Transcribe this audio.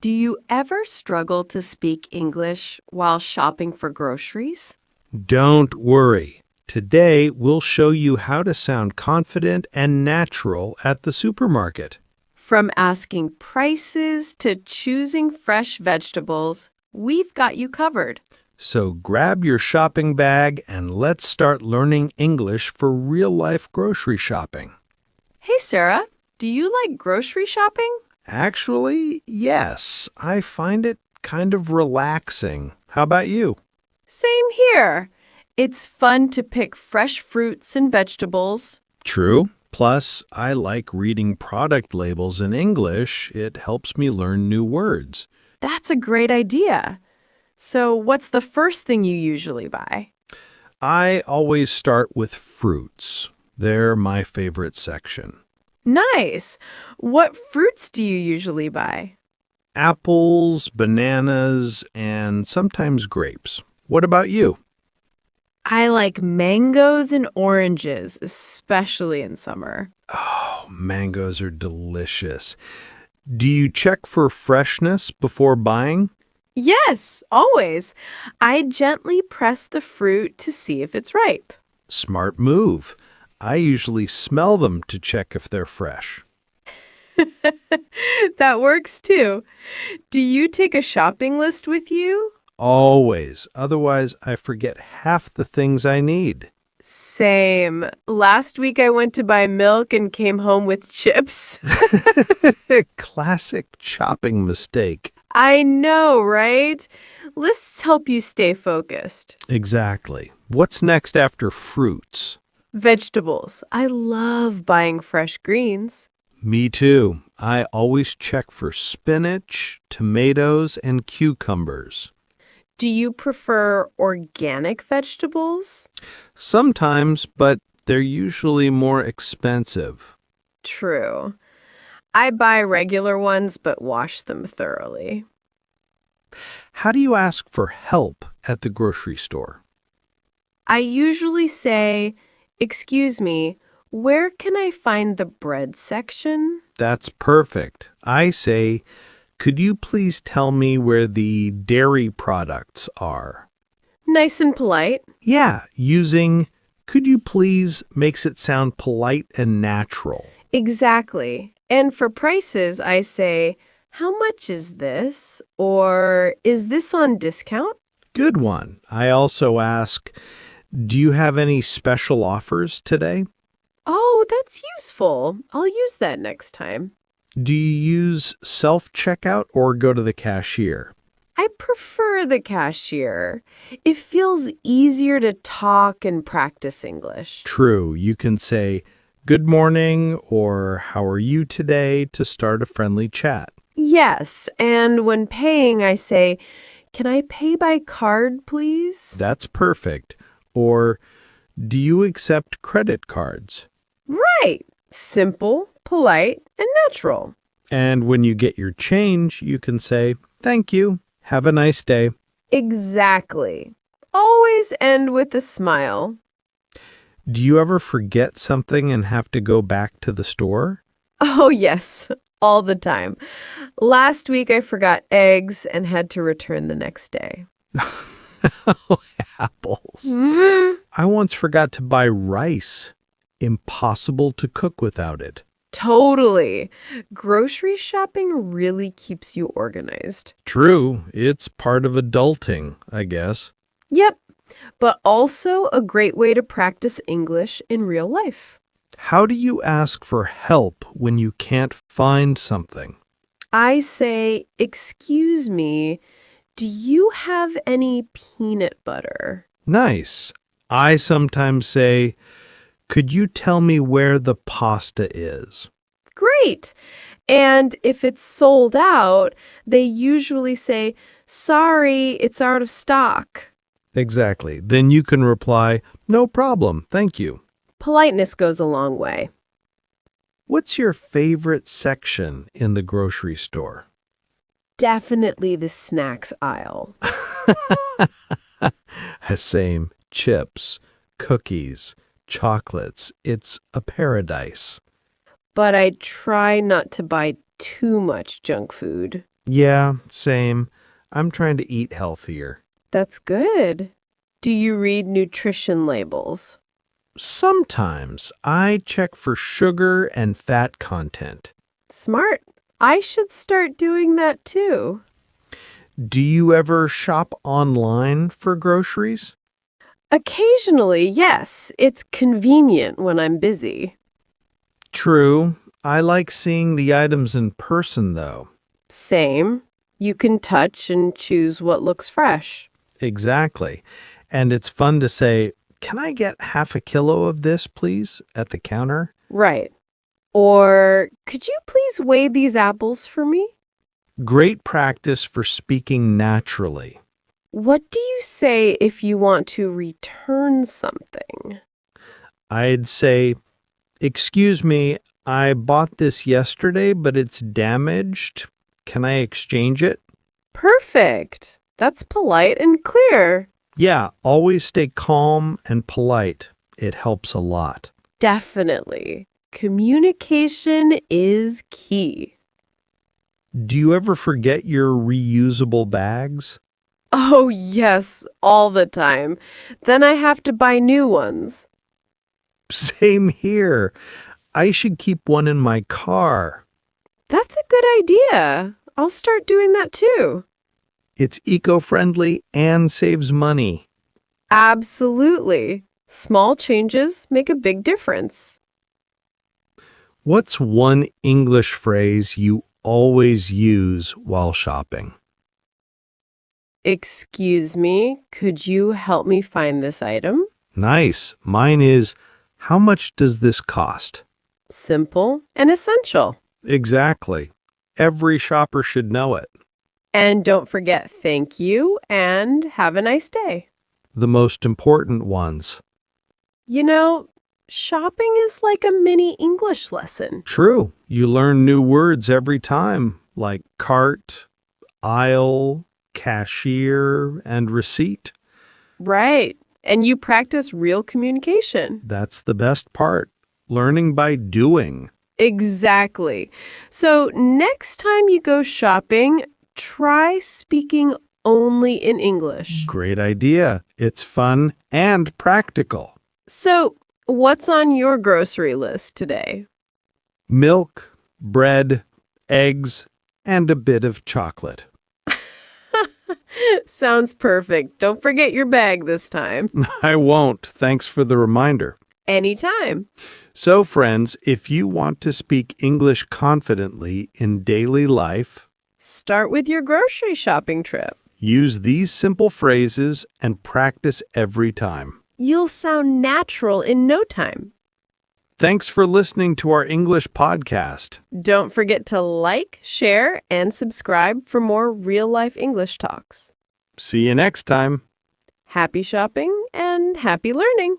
Do you ever struggle to speak English while shopping for groceries? Don't worry. Today, we'll show you how to sound confident and natural at the supermarket. From asking prices to choosing fresh vegetables, we've got you covered. So grab your shopping bag and let's start learning English for real-life grocery shopping. Hey, Sarah, do you like grocery shopping? Actually, yes. I find it kind of relaxing. How about you? Same here. It's fun to pick fresh fruits and vegetables. True. Plus, I like reading product labels in English. It helps me learn new words. That's a great idea. So, what's the first thing you usually buy? I always start with fruits. They're my favorite section. Nice. What fruits do you usually buy? Apples, bananas, and sometimes grapes. What about you? I like mangoes and oranges, especially in summer. Oh, mangoes are delicious. Do you check for freshness before buying? Yes, always. I gently press the fruit to see if it's ripe. Smart move. I usually smell them to check if they're fresh. That works too. Do you take a shopping list with you? Always. Otherwise, I forget half the things I need. Same. Last week I went to buy milk and came home with chips. Classic shopping mistake. I know, right? Lists help you stay focused. Exactly. What's next after fruits? Vegetables. I love buying fresh greens. Me too. I always check for spinach, tomatoes, and cucumbers. Do you prefer organic vegetables? Sometimes, but they're usually more expensive. True. I buy regular ones but wash them thoroughly. How do you ask for help at the grocery store? I usually say, "Excuse me, where can I find the bread section?" That's perfect. I say, could you please tell me where the dairy products are? Nice and polite. Yeah, using could you please makes it sound polite and natural. Exactly. And for prices, I say, "How much is this?" Or "Is this on discount?" Good one. I also ask, do you have any special offers today? Oh, that's useful. I'll use that next time. Do you use self-checkout or go to the cashier? I prefer the cashier. It feels easier to talk and practice English. True, you can say, good morning or how are you today to start a friendly chat. Yes, and when paying, I say, "Can I pay by card, please?" That's perfect. Or, do you accept credit cards? Right. Simple, polite, and natural. And when you get your change, you can say, thank you. Have a nice day. Exactly. Always end with a smile. Do you ever forget something and have to go back to the store? Oh, yes, all the time. Last week I forgot eggs and had to return the next day. Oh, apples. I once forgot to buy rice. Impossible to cook without it. Totally. Grocery shopping really keeps you organized. True, it's part of adulting, I guess. Yep, but also a great way to practice English in real life. How do you ask for help when you can't find something? I say, "Excuse me, do you have any peanut butter?" Nice. I sometimes say, could you tell me where the pasta is? Great. And if it's sold out, they usually say, "Sorry, it's out of stock." Exactly. Then you can reply, no problem, thank you. Politeness goes a long way. What's your favorite section in the grocery store? Definitely the snacks aisle. Same. Chips, cookies, chocolates. It's a paradise. But I try not to buy too much junk food. Yeah, same. I'm trying to eat healthier. That's good. Do you read nutrition labels? Sometimes I check for sugar and fat content. Smart. I should start doing that too. Do you ever shop online for groceries? Occasionally, yes. It's convenient when I'm busy. True. I like seeing the items in person, though. Same. You can touch and choose what looks fresh. Exactly. And it's fun to say, "Can I get half a kilo of this, please?" at the counter. Right. Or, could you please weigh these apples for me? Great practice for speaking naturally. What do you say if you want to return something? I'd say, "Excuse me, I bought this yesterday, but it's damaged. Can I exchange it?" Perfect. That's polite and clear. Yeah, always stay calm and polite. It helps a lot. Definitely. Communication is key. Do you ever forget your reusable bags? Oh, yes, all the time. Then I have to buy new ones. Same here. I should keep one in my car. That's a good idea. I'll start doing that too. It's eco-friendly and saves money. Absolutely. Small changes make a big difference. What's one English phrase you always use while shopping? Excuse me, could you help me find this item? Nice. Mine is, "How much does this cost?" Simple and essential. Exactly. Every shopper should know it. And don't forget thank you and have a nice day. The most important ones. You know, shopping is like a mini English lesson. True. You learn new words every time, like cart, aisle, cashier, and receipt. Right. And you practice real communication. That's the best part. Learning by doing. Exactly. So next time you go shopping, try speaking only in English. Great idea. It's fun and practical. So, what's on your grocery list today? Milk, bread, eggs, and a bit of chocolate. Sounds perfect. Don't forget your bag this time. I won't. Thanks for the reminder. Anytime. So, friends, if you want to speak English confidently in daily life, Start with your grocery shopping trip. use these simple phrases and practice every time. You'll sound natural in no time. Thanks for listening to our English podcast. Don't forget to like, share, and subscribe for more real-life English talks. See you next time. Happy shopping and happy learning.